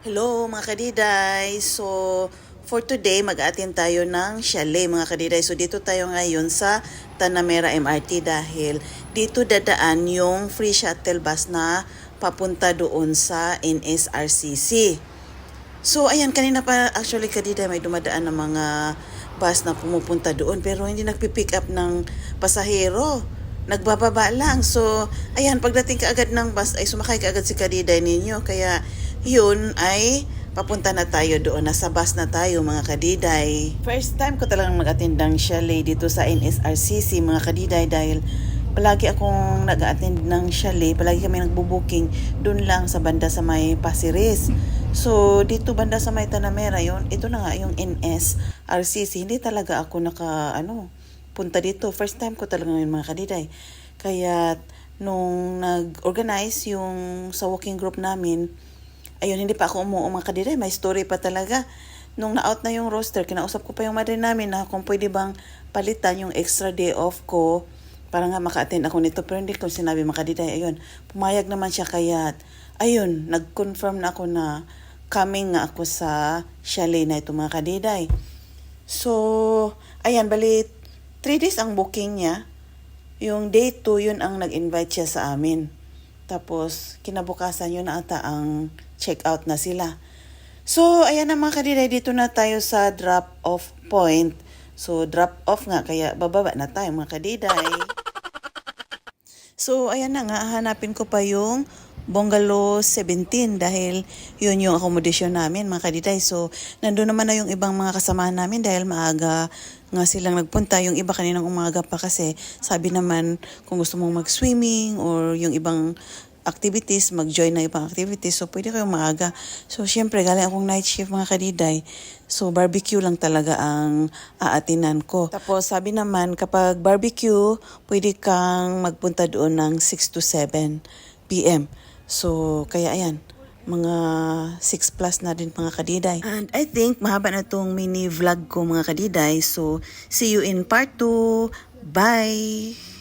Hello mga kadiday! So, for today, mag-attend tayo ng chalet mga kadiday. So, dito tayo ngayon sa Tanamera MRT dahil dito dadaan yung free shuttle bus na papunta doon sa NSRCC. So, ayan, kanina pa actually kadiday may dumadaan ng mga bus na pumupunta doon pero hindi nagpipick up ng pasahero. Nagbababa lang. So, ayan, pagdating kaagad ng bus ay sumakay kaagad si kadiday ninyo. Kaya, yun ay papunta na tayo doon. Nasa bus na tayo mga kadiday. First time ko talagang mag-attend ng chalet dito sa NSRCC mga kadiday dahil palagi akong nag-attend ng chalet. Palagi kami nagbubuking doon lang sa banda sa may Pasiris. So, dito banda sa may Tanamera yun. Ito na nga yung NSRCC. Hindi talaga ako punta dito. First time ko talaga ngayon mga kadiday. Kaya nung nag-organize yung sa walking group namin, ayun, hindi pa ako umuo mga kadiday. May story pa talaga. Nung na-out na yung roster, kinausap ko pa yung mother namin na kung pwede bang palitan yung extra day off ko para nga maka-attend ako nito. Pero hindi ko sinabi mga kadiday. Ayun, pumayag naman siya kaya ayun, nag-confirm na ako na coming nga ako sa chalet na ito mga kadiday. So, ayan, bali 3 days ang booking niya. Yung day 2, yun ang nag-invite siya sa amin. Tapos, kinabukasan yun na ata ang check-out na sila. So, ayan na mga kadiday, dito na tayo sa drop-off point. So, drop-off nga, kaya bababa na tayo mga kadiday. So, ayan na nga, hanapin ko pa yung Bungalow 17 dahil yun yung accommodation namin mga kadiday. So, nandun naman na yung ibang mga kasamahan namin dahil maaga nga silang nagpunta. Yung iba kaninang umaga pa kasi sabi naman kung gusto mong mag-swimming or yung ibang activities, mag-join na ibang activities. So, pwede kayong maaga. So, syempre, galing akong night shift mga kadiday. So, barbecue lang talaga ang aatinan ko. Tapos, sabi naman, kapag barbecue, pwede kang magpunta doon ng 6 to 7 p.m. So, kaya ayan, mga 6 plus na din mga kadiday. And I think mahaba na itong mini vlog ko mga kadiday. So, see you in part 2. Bye!